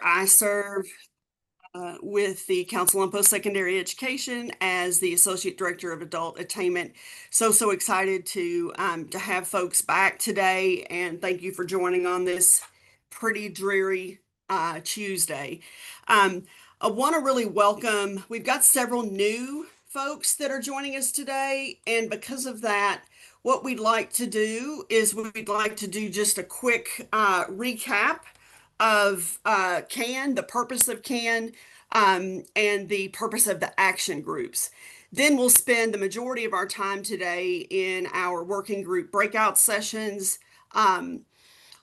I serve with the Council on Post-Secondary Education as the Associate Director of Adult Attainment. So excited to have folks back today, and thank you for joining on this pretty dreary Tuesday. Um, I want to really welcome, we've got several new folks that are joining us today, and because of that, what we'd like to do is we'd like to do just a quick recap of CAN, the purpose of CAN, and the purpose of the action groups. Then we'll spend the majority of our time today in our working group breakout sessions.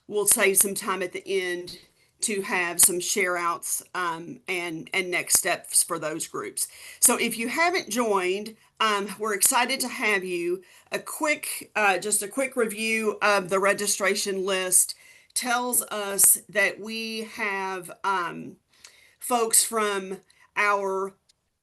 We'll save some time at the end to have some share outs and next steps for those groups. So if you haven't joined, we're excited to have you. Just a quick review of the registration list tells us that we have folks from our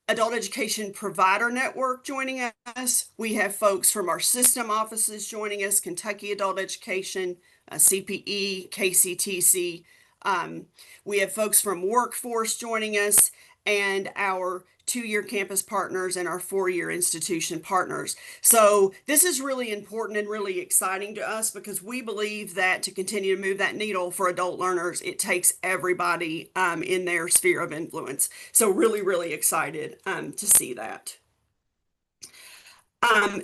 adult education provider network joining us. We have folks from our system offices joining us, Kentucky Adult Education, CPE, KCTC. We have folks from workforce joining us, and our 2-year campus partners and our 4-year institution partners. So this is really important and really exciting to us because we believe that to continue to move that needle for adult learners, it takes everybody in their sphere of influence. So really excited to see that.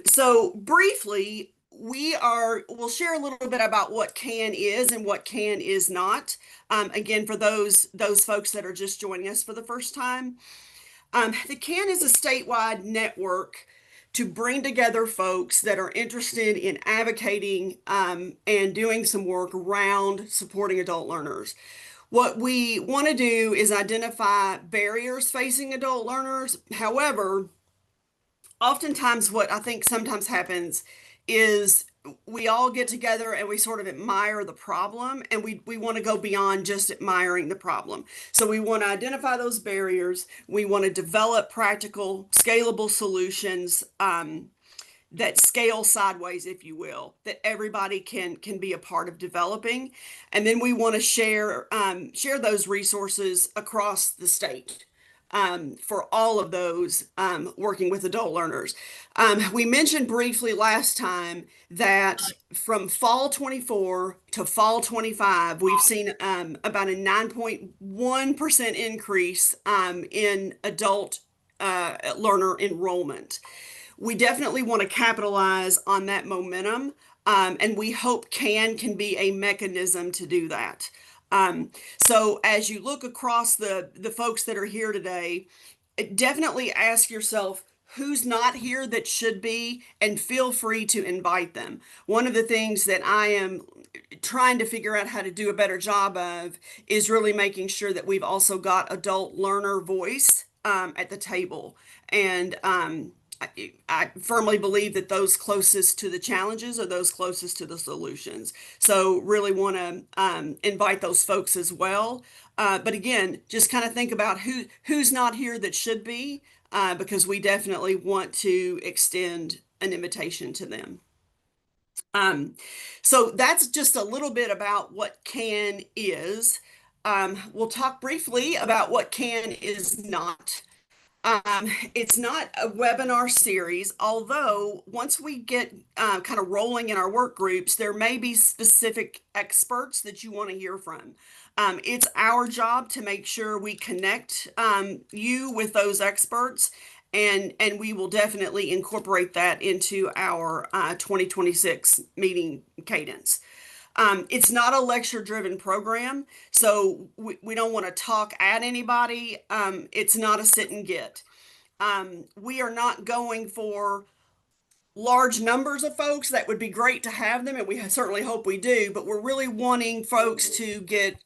So briefly, we'll share a little bit about what CAN is and what CAN is not. Again, for those folks that are just joining us for the first time, the CAN is a statewide network to bring together folks that are interested in advocating and doing some work around supporting adult learners. What we want to do is identify barriers facing adult learners. However, oftentimes what I think sometimes happens is we all get together and we sort of admire the problem, and we want to go beyond just admiring the problem. So we want to identify those barriers. We want to develop practical, scalable solutions that scale sideways, if you will, that everybody can be a part of developing. And then we want to share those resources across the state. For all of those working with adult learners. We mentioned briefly last time that from fall 24 to fall 25, we've seen about a 9.1% increase in adult learner enrollment. We definitely want to capitalize on that momentum, and we hope CAN can be a mechanism to do that. So as you look across the folks that are here today, definitely ask yourself who's not here that should be, and feel free to invite them. One of the things that I am trying to figure out how to do a better job of is really making sure that we've also got adult learner voice at the table. And I firmly believe that those closest to the challenges are those closest to the solutions. So really want to invite those folks as well. But again, just kind of think about who's not here that should be, because we definitely want to extend an invitation to them. So that's just a little bit about what CAN is. We'll talk briefly about what CAN is not. It's not a webinar series, although once we get kind of rolling in our work groups, there may be specific experts that you want to hear from. It's our job to make sure we connect you with those experts, and we will definitely incorporate that into our 2026 meeting cadence. It's not a lecture-driven program, so we don't want to talk at anybody. It's not a sit and get. We are not going for large numbers of folks. That would be great to have them, and we certainly hope we do, but we're really wanting folks to get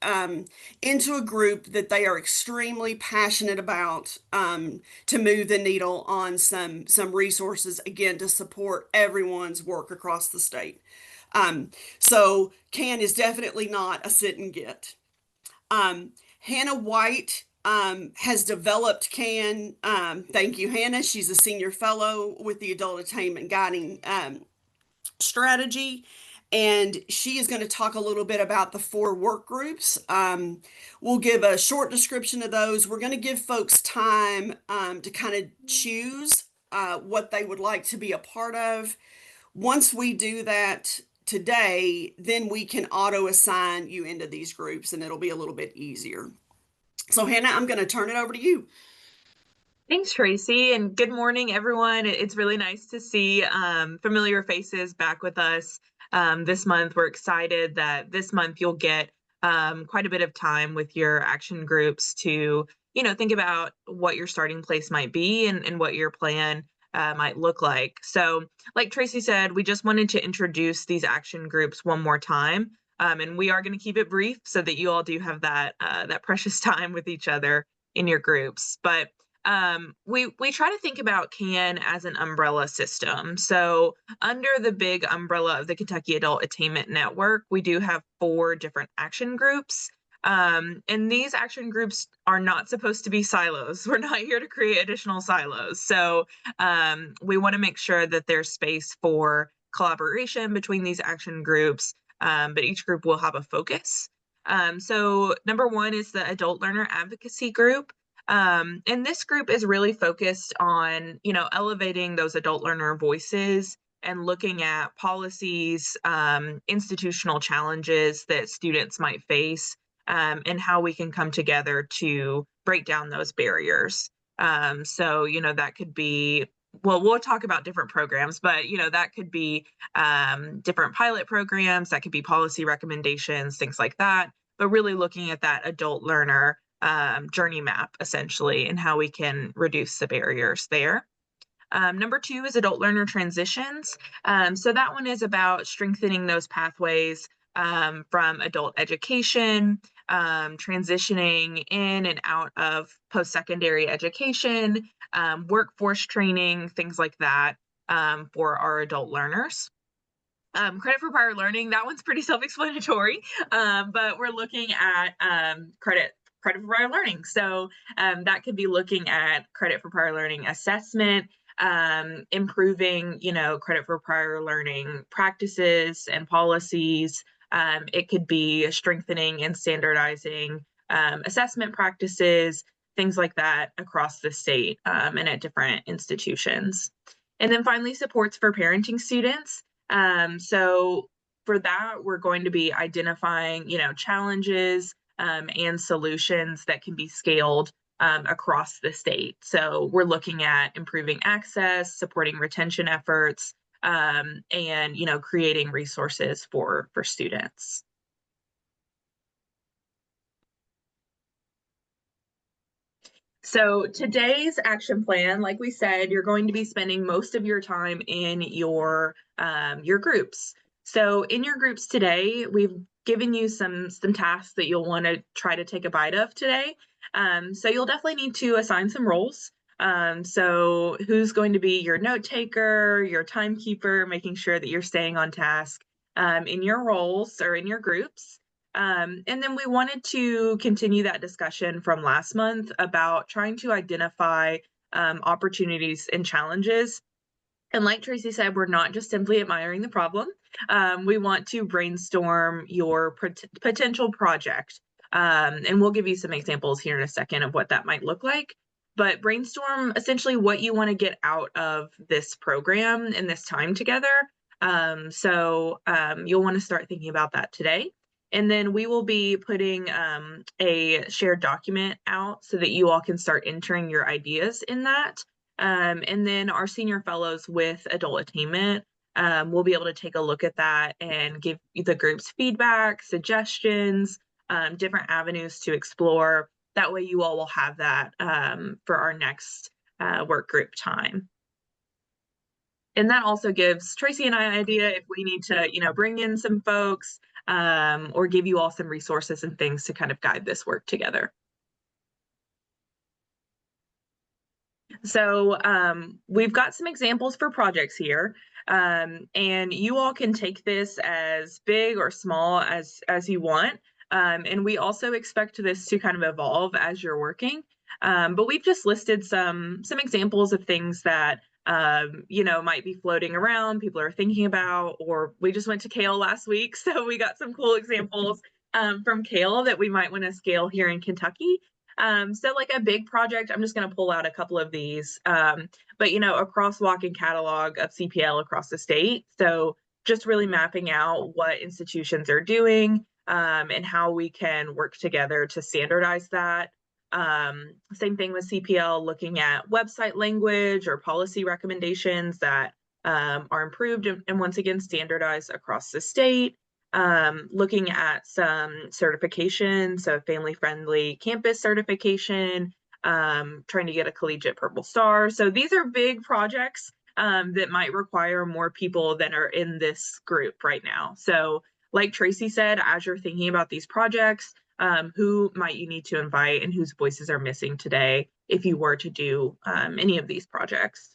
into a group that they are extremely passionate about, to move the needle on some resources, again, to support everyone's work across the state. So CAN is definitely not a sit and get. Hannah White has developed CAN. Thank you, Hannah. She's a senior fellow with the Adult Attainment Guiding Strategy. and she is going to talk a little bit about the 4 work groups. We'll give a short description of those. We're going to give folks time to kind of choose what they would like to be a part of. Once we do that today, then we can auto assign you into these groups and it'll be a little bit easier. So, Hannah, I'm going to turn it over to you. Thanks, Tracy, and good morning, everyone. It's really nice to see familiar faces back with us this month. We're excited that this month you'll get quite a bit of time with your action groups to, think about what your starting place might be and what your plan might look like. So, like Tracy said, we just wanted to introduce these action groups one more time. And we are going to keep it brief so that you all do have that precious time with each other in your groups. But we try to think about CAN as an umbrella system. So under the big umbrella of the Kentucky Adult Attainment Network, we do have 4 different action groups. And these action groups are not supposed to be silos. We're not here to create additional silos. So we want to make sure that there's space for collaboration between these action groups, but each group will have a focus. So number 1 is the Adult Learner Advocacy Group. And this group is really focused on, elevating those adult learner voices and looking at policies, institutional challenges that students might face, and how we can come together to break down those barriers. So, that could be, well, we'll talk about different programs, but, that could be different pilot programs, that could be policy recommendations, things like that. But really looking at that adult learner journey map, essentially, and how we can reduce the barriers there. Number 2 is adult learner transitions. So that one is about strengthening those pathways from adult education, transitioning in and out of post-secondary education, workforce training, things like that for our adult learners. Credit for prior learning, that one's pretty self-explanatory, but we're looking at credit for prior learning. So that could be looking at credit for prior learning assessment, improving, credit for prior learning practices and policies. It could be strengthening and standardizing assessment practices, things like that across the state and at different institutions. And then finally, supports for parenting students. So for that, we're going to be identifying, challenges and solutions that can be scaled across the state. So we're looking at improving access, supporting retention efforts, and, creating resources for students. So today's action plan, like we said, you're going to be spending most of your time in your groups. So in your groups today, we've given you some tasks that you'll want to try to take a bite of today. So you'll definitely need to assign some roles. So who's going to be your note taker, your timekeeper, making sure that you're staying on task in your roles or in your groups. And then we wanted to continue that discussion from last month about trying to identify opportunities and challenges. And like Tracy said, we're not just simply admiring the problem. We want to brainstorm your potential project. And we'll give you some examples here in a second of what that might look like. But brainstorm essentially what you want to get out of this program and this time together. So you'll want to start thinking about that today. And then we will be putting a shared document out so that you all can start entering your ideas in that. And then our senior fellows with adult attainment will be able to take a look at that and give the groups feedback, suggestions, different avenues to explore. That way you all will have that for our next work group time. And that also gives Tracy and I an idea if we need to, bring in some folks or give you all some resources and things to kind of guide this work together. So we've got some examples for projects here, and you all can take this as big or small as you want. And we also expect this to kind of evolve as you're working. But we've just listed some examples of things that might be floating around, people are thinking about, or we just went to Kale last week, so we got some cool examples from Kale that we might want to scale here in Kentucky. So like a big project, I'm just going to pull out a couple of these, but a crosswalk and catalog of CPL across the state. So just really mapping out what institutions are doing, and how we can work together to standardize that. Same thing with CPL, looking at website language or policy recommendations that are improved and once again standardized across the state. Looking at some certification, so family-friendly campus certification, trying to get a collegiate Purple Star. So these are big projects that might require more people than are in this group right now. So like Tracy said, as you're thinking about these projects, who might you need to invite and whose voices are missing today if you were to do any of these projects?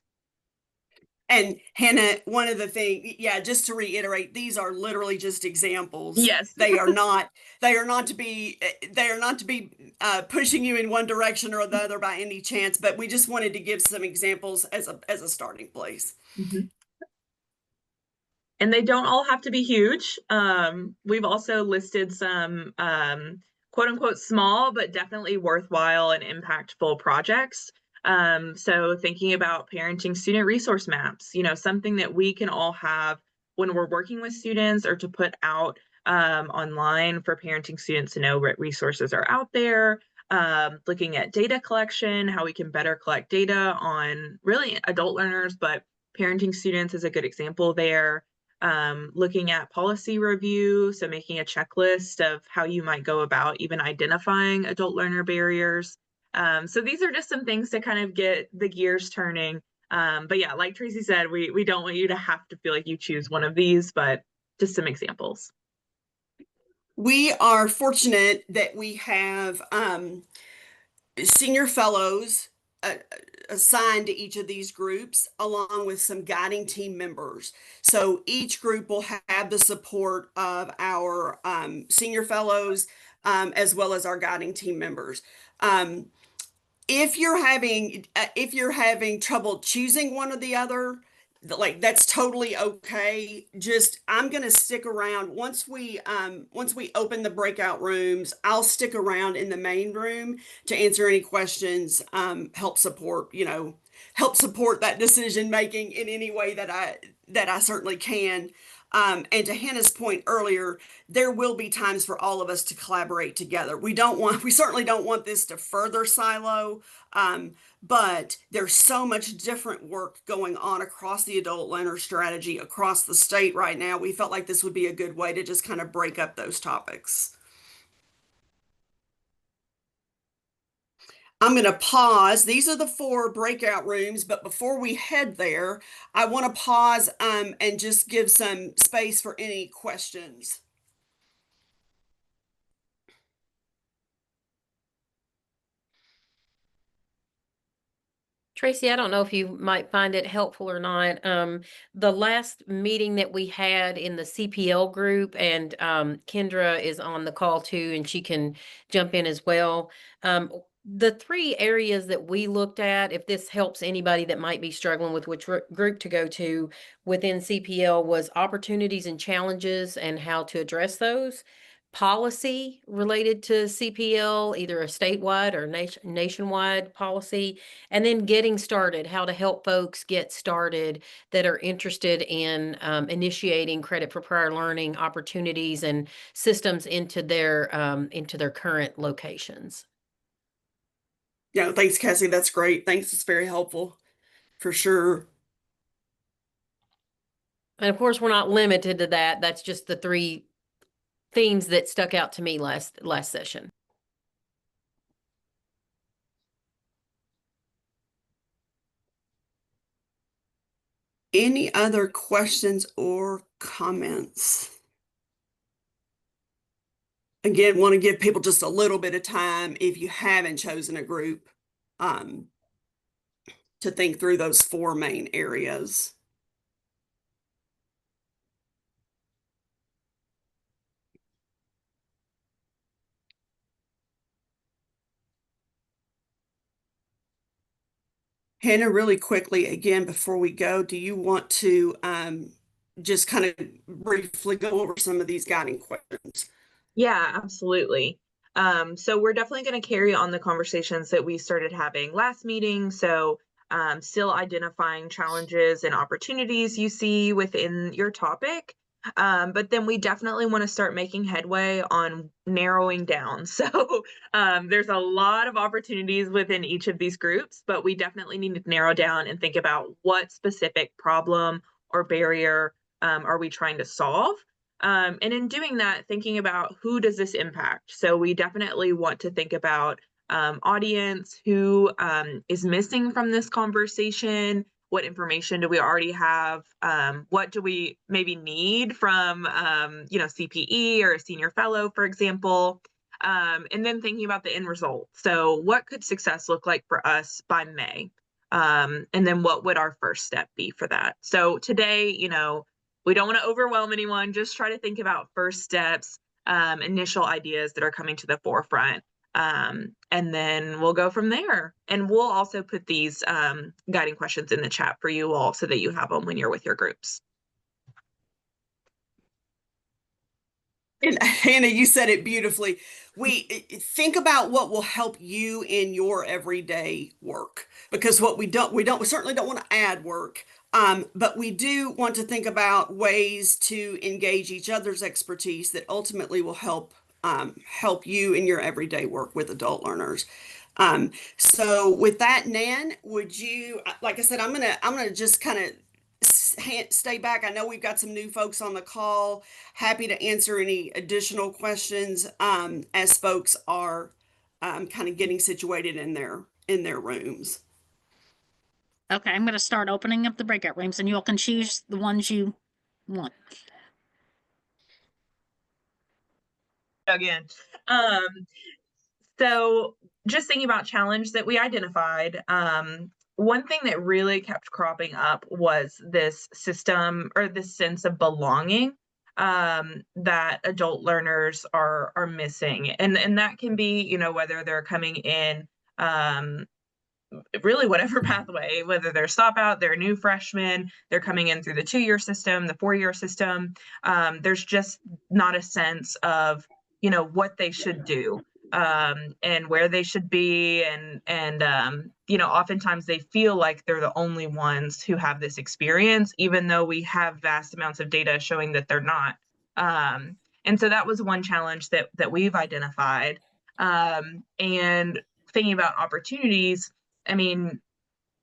And Hannah, one of the things, yeah, just to reiterate, these are literally just examples. Yes. They are not to be, they are not to be pushing you in one direction or the other by any chance, but we just wanted to give some examples as a starting place. Mhm. And they don't all have to be huge. We've also listed some quote unquote small, but definitely worthwhile and impactful projects. So thinking about parenting student resource maps, something that we can all have when we're working with students or to put out online for parenting students to know what resources are out there. Looking at data collection, how we can better collect data on really adult learners, but parenting students is a good example there. Looking at policy review, so making a checklist of how you might go about even identifying adult learner barriers. So these are just some things to kind of get the gears turning. But yeah, like Tracy said, we don't want you to have to feel like you choose one of these, but just some examples. We are fortunate that we have senior fellows uh, assigned to each of these groups, along with some guiding team members. So each group will have the support of our senior fellows, as well as our guiding team members. Um, if you're having trouble choosing one or the other, like that's totally okay. Just I'm gonna stick around once we open the breakout rooms. I'll stick around in the main room to answer any questions, help support that decision making in any way that I certainly can. And to Hannah's point earlier, there will be times for all of us to collaborate together. We certainly don't want this to further silo, but there's so much different work going on across the adult learner strategy across the state right now. We felt like this would be a good way to just kind of break up those topics. I'm going to pause. These are the four breakout rooms, but before we head there, I want to pause and just give some space for any questions. Tracy, I don't know if you might find it helpful or not. The last meeting that we had in the CPL group, and Kendra is on the call too, and she can jump in as well. The three areas that we looked at, if this helps anybody that might be struggling with which group to go to within CPL, was opportunities and challenges and how to address those. Policy related to CPL, either a statewide or nationwide policy, and then getting started, how to help folks get started that are interested in initiating credit for prior learning opportunities and systems into their current locations. Yeah, thanks, Cassie. That's great. Thanks. It's very helpful for sure. And of course, we're not limited to that. That's just the three themes that stuck out to me last session. Any other questions or comments? Again, want to give people just a little bit of time if you haven't chosen a group, um, to think through those four main areas. Hannah, really quickly, again, before we go, do you want to just kind of briefly go over some of these guiding questions? Yeah, absolutely. So we're definitely going to carry on the conversations that we started having last meeting. So still identifying challenges and opportunities you see within your topic. But then we definitely want to start making headway on narrowing down. So there's a lot of opportunities within each of these groups, but we definitely need to narrow down and think about what specific problem or barrier are we trying to solve. And in doing that, thinking about who does this impact? So we definitely want to think about audience, who is missing from this conversation, what information do we already have, what do we maybe need from CPE or a senior fellow, for example, and then thinking about the end result. So what could success look like for us by May? And then what would our first step be for that? So today, we don't want to overwhelm anyone. Just try to think about first steps, initial ideas that are coming to the forefront. And then we'll go from there. And we'll also put these guiding questions in the chat for you all so that you have them when you're with your groups. And Hannah, you said it beautifully. We think about what will help you in your everyday work, because what we certainly don't want to add work, but we do want to think about ways to engage each other's expertise that ultimately will help you in your everyday work with adult learners. So with that, Nan, would you, like I said, I'm gonna just kind of stay back. I know we've got some new folks on the call. Happy to answer any additional questions as folks are kind of getting situated in their rooms. Okay, I'm going to start opening up the breakout rooms, and you all can choose the ones you want. Again. So just thinking about challenge that we identified, one thing that really kept cropping up was this system or this sense of belonging that adult learners are missing. And that can be, whether they're coming in really whatever pathway, whether they're stop out, they're new freshmen, they're coming in through the 2-year system, the 4-year system. There's just not a sense of, what they should do and where they should be. And oftentimes they feel like they're the only ones who have this experience, even though we have vast amounts of data showing that they're not. And so that was one challenge that we've identified. And thinking about opportunities, I mean,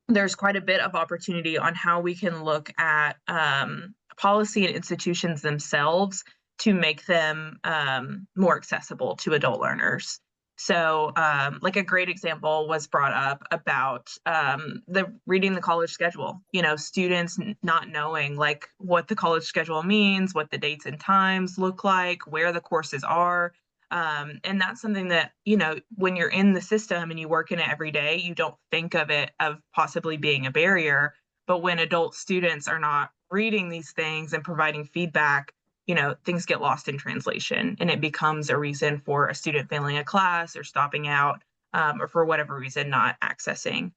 there's quite a bit of opportunity on how we can look at policy and institutions themselves to make them more accessible to adult learners. So like a great example was brought up about the reading the college schedule, students not knowing like what the college schedule means, what the dates and times look like, where the courses are. And that's something that, when you're in the system and you work in it every day, you don't think of it of possibly being a barrier. But when adult students are not reading these things and providing feedback, things get lost in translation, and it becomes a reason for a student failing a class or stopping out, or for whatever reason, not accessing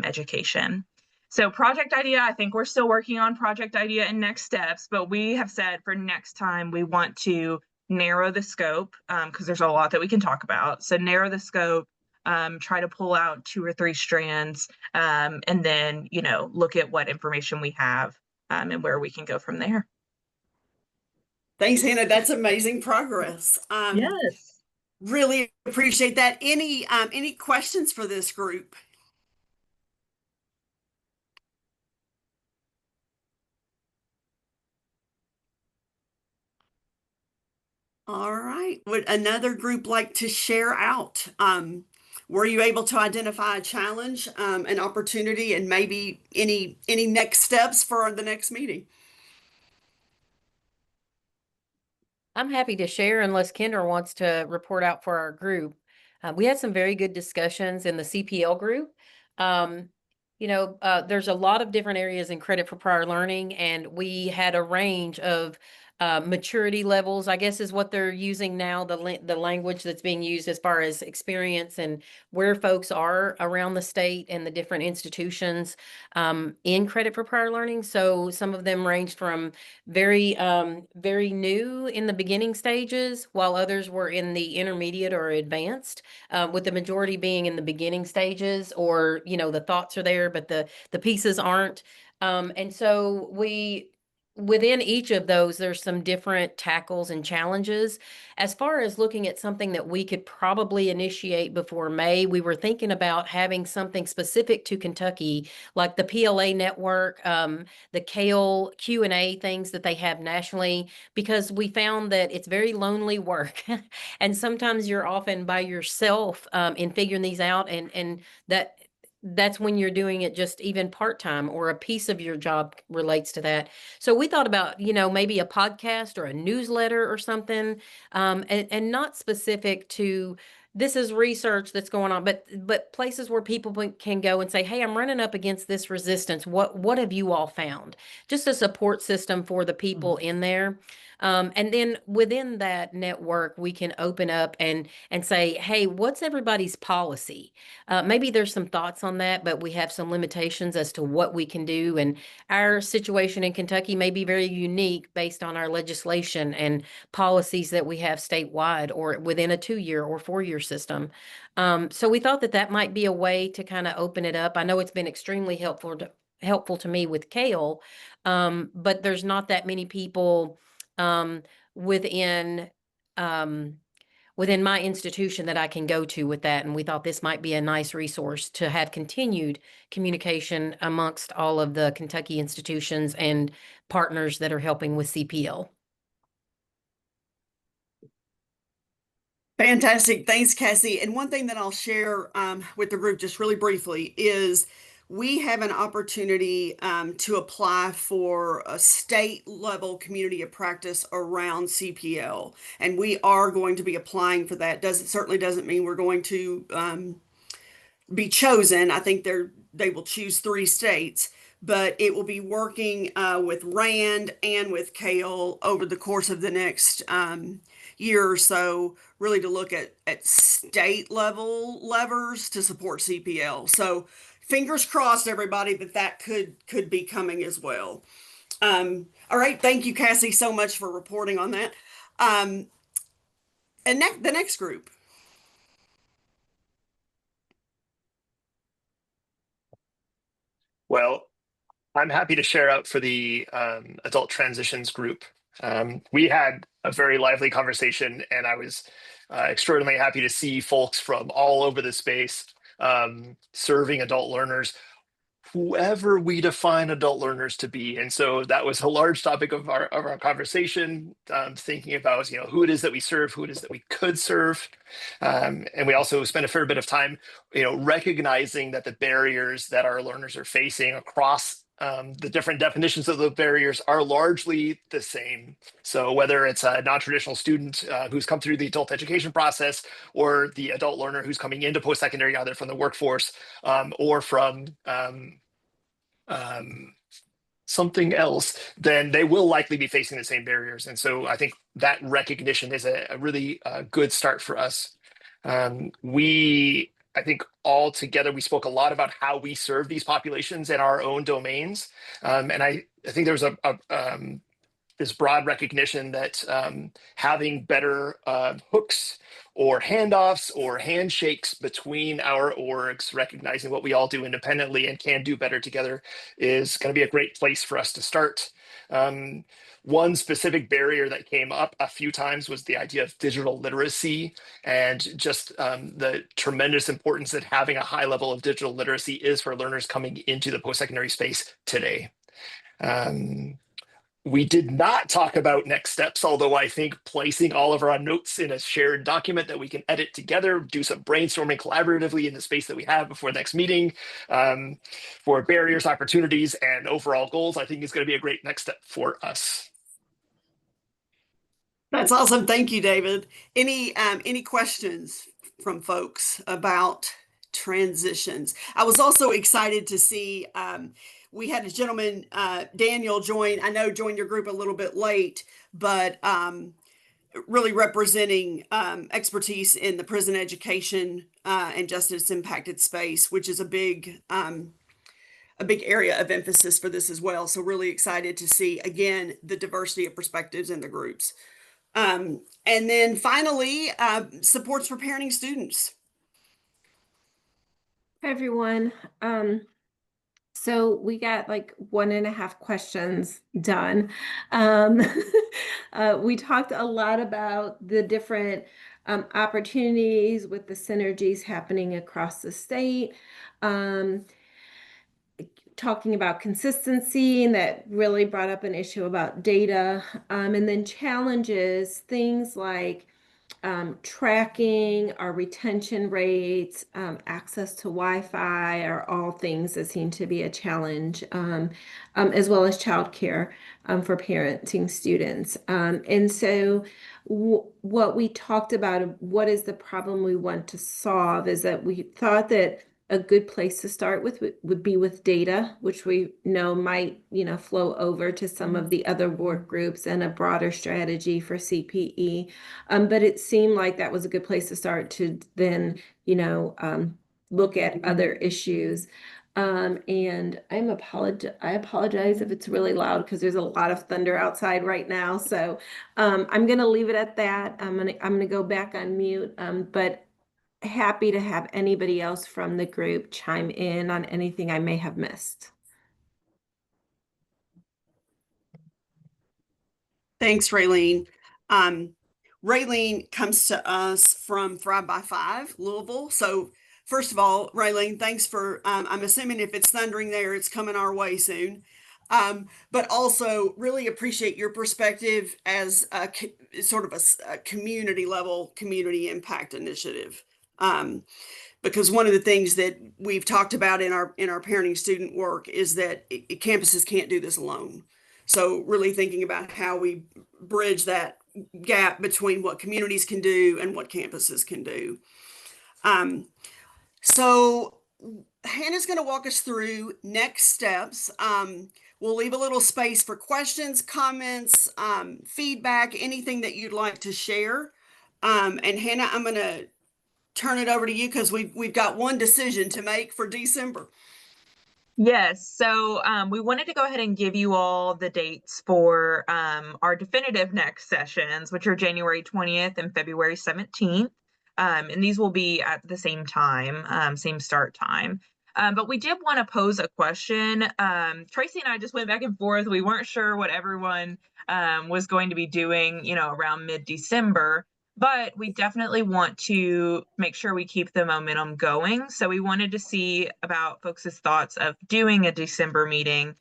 education. So project idea, I think we're still working on project idea and next steps, but we have said for next time, we want to narrow the scope because there's a lot that we can talk about. So narrow the scope, try to pull out 2 or 3 strands, and then, look at what information we have and where we can go from there. Thanks, Hannah. That's amazing progress. Yes. Really appreciate that. Any questions for this group? All right. Would another group like to share out? Were you able to identify a challenge, an opportunity, and maybe any next steps for the next meeting? I'm happy to share unless Kendra wants to report out for our group. We had some very good discussions in the CPL group. There's a lot of different areas in credit for prior learning, and we had a range of maturity levels, I guess is what they're using now, the language that's being used as far as experience and where folks are around the state and the different institutions in credit for prior learning. So some of them ranged from very new in the beginning stages, while others were in the intermediate or advanced, with the majority being in the beginning stages, or, the thoughts are there, but the pieces aren't. And so within each of those, there's some different tackles and challenges. As far as looking at something that we could probably initiate before May, we were thinking about having something specific to Kentucky, like the PLA network, the Kale Q&A things that they have nationally, because we found that it's very lonely work. And sometimes you're often by yourself in figuring these out, and that's when you're doing it just even part-time, or a piece of your job relates to that. So we thought about, maybe a podcast or a newsletter or something, and not specific to this is research that's going on, but places where people can go and say, hey, I'm running up against this resistance. What have you all found? Just a support system for the people in there. And then within that network, we can open up and say, hey, what's everybody's policy? Maybe there's some thoughts on that, but we have some limitations as to what we can do. And our situation in Kentucky may be very unique based on our legislation and policies that we have statewide or within a 2-year or 4-year system. So we thought that might be a way to kind of open it up. I know it's been extremely helpful to me with Kale, but there's not that many people um, within um, within my institution that I can go to with that. And we thought this might be a nice resource to have continued communication amongst all of the Kentucky institutions and partners that are helping with CPL. Fantastic. Thanks, Cassie. And one thing that I'll share with the group just really briefly is we have an opportunity to apply for a state level community of practice around CPL. And we are going to be applying for that. Certainly doesn't mean we're going to be chosen. I think they will choose 3 states, but it will be working with Rand and with Kale over the course of the next year or so, really to look at state level levers to support CPL. So fingers crossed, everybody, that could be coming as well. All right, thank you, Cassie, so much for reporting on that. And the next group. Well, I'm happy to share out for the adult transitions group. We had a very lively conversation, and I was extraordinarily happy to see folks from all over the space serving adult learners, whoever we define adult learners to be. And so that was a large topic of our conversation, thinking about who it is that we serve, who it is that we could serve. And we also spent a fair bit of time recognizing that the barriers that our learners are facing across the different definitions of the barriers are largely the same. So whether it's a non-traditional student who's come through the adult education process, or the adult learner who's coming into post-secondary, either from the workforce or from something else, then they will likely be facing the same barriers. And so I think that recognition is a really good start for us. I think all together, we spoke a lot about how we serve these populations in our own domains. And I think there's this broad recognition that having better hooks or handoffs or handshakes between our orgs, recognizing what we all do independently and can do better together, is going to be a great place for us to start. One specific barrier that came up a few times was the idea of digital literacy, and just the tremendous importance that having a high level of digital literacy is for learners coming into the post-secondary space today. We did not talk about next steps, although I think placing all of our notes in a shared document that we can edit together, do some brainstorming collaboratively in the space that we have before the next meeting, for barriers, opportunities, and overall goals, I think is going to be a great next step for us. That's awesome. Thank you, David. Any questions from folks about transitions? I was also excited to see we had a gentleman, Daniel, join your group a little bit late, but really representing expertise in the prison education and justice impacted space, which is a big area of emphasis for this as well. So really excited to see, again, the diversity of perspectives in the groups. And then finally, supports for parenting students. Hi, everyone. So we got like 1.5 questions done. We talked a lot about the different opportunities with the synergies happening across the state. Talking about consistency, and that really brought up an issue about data. And then challenges, things like tracking, our retention rates, access to Wi-Fi are all things that seem to be a challenge, as well as childcare for parenting students. And so what we talked about, what is the problem we want to solve, is that we thought that a good place to start with would be with data, which we know might, flow over to some of the other work groups and a broader strategy for CPE. But it seemed like that was a good place to start to then, look at other issues. And I apologize if it's really loud because there's a lot of thunder outside right now. So I'm gonna leave it at that. I'm gonna go back on mute. But happy to have anybody else from the group chime in on anything I may have missed. Thanks, Raylene. Raylene comes to us from Thrive by Five, Louisville. So first of all, Raylene, thanks for, I'm assuming if it's thundering there, it's coming our way soon. But also really appreciate your perspective as sort of a community level, community impact initiative. Because one of the things that we've talked about in our parenting student work is that campuses can't do this alone. So really thinking about how we bridge that gap between what communities can do and what campuses can do. So Hannah's going to walk us through next steps. We'll leave a little space for questions, comments, feedback, anything that you'd like to share. And Hannah, I'm going to turn it over to you because we've got one decision to make for December. Yes, so we wanted to go ahead and give you all the dates for our definitive next sessions, which are January 20th and February 17th. And these will be at the same time, same start time. But we did want to pose a question. Tracy and I just went back and forth. We weren't sure what everyone was going to be doing, around mid-December. But we definitely want to make sure we keep the momentum going. So we wanted to see about folks' thoughts of doing a December meeting.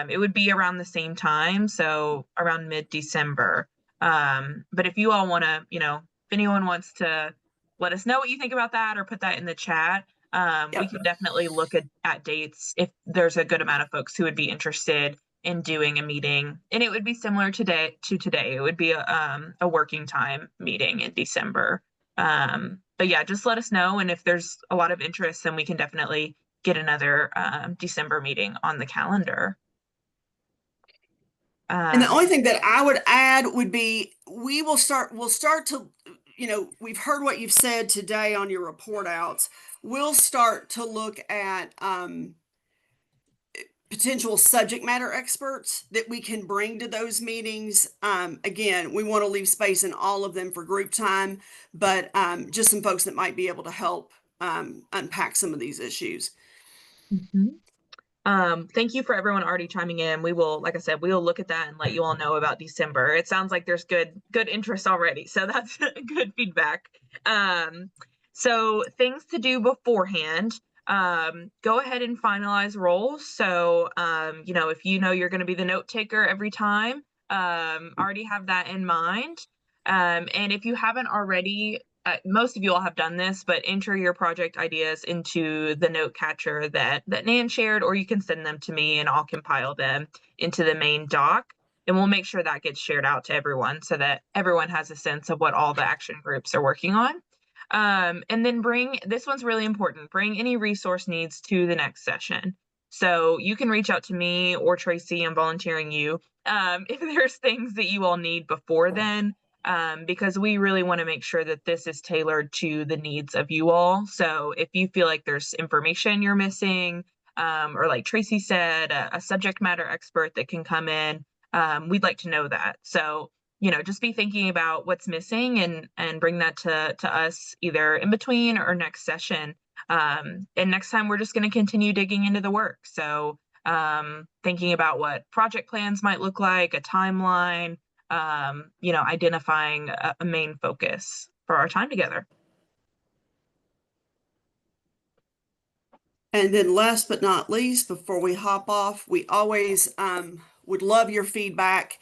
It would be around the same time, so around mid-December. But if you all want to, if anyone wants to let us know what you think about that or put that in the chat, we could definitely look at dates if there's a good amount of folks who would be interested in doing a meeting, and it would be similar today. It would be a working time meeting in December. But yeah, just let us know, and if there's a lot of interest, then we can definitely get another December meeting on the calendar. And the only thing that I would add would be we'll start to, we've heard what you've said today on your report outs. We'll start to look at potential subject matter experts that we can bring to those meetings. Again, we want to leave space in all of them for group time, but just some folks that might be able to help unpack some of these issues. Thank you for everyone already chiming in. We will, like I said, we will look at that and let you all know about December. It sounds like there's good interest already, so that's good feedback. So things to do beforehand. Go ahead and finalize roles. So, if you're going to be the note taker every time, already have that in mind. And if you haven't already, most of you all have done this, but enter your project ideas into the note catcher that Nan shared, or you can send them to me and I'll compile them into the main doc. And we'll make sure that gets shared out to everyone so that everyone has a sense of what all the action groups are working on. And then this one's really important, bring any resource needs to the next session. So you can reach out to me or Tracy. I'm volunteering you. If there's things that you all need before then, because we really want to make sure that this is tailored to the needs of you all. So if you feel like there's information you're missing, or like Tracy said, a subject matter expert that can come in, we'd like to know that. So, just be thinking about what's missing and bring that to us either in between or next session. And next time we're just going to continue digging into the work. So thinking about what project plans might look like, a timeline, identifying a main focus for our time together. And then last but not least, before we hop off, we always would love your feedback.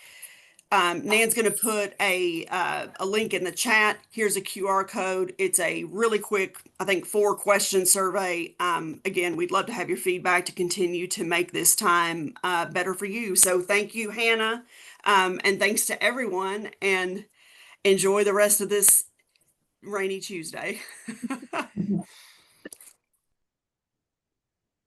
Nan's going to put a link in the chat. Here's a QR code. It's a really quick, I think, 4-question survey. Again, we'd love to have your feedback to continue to make this time better for you. So thank you, Hannah, and thanks to everyone, and enjoy the rest of this rainy Tuesday.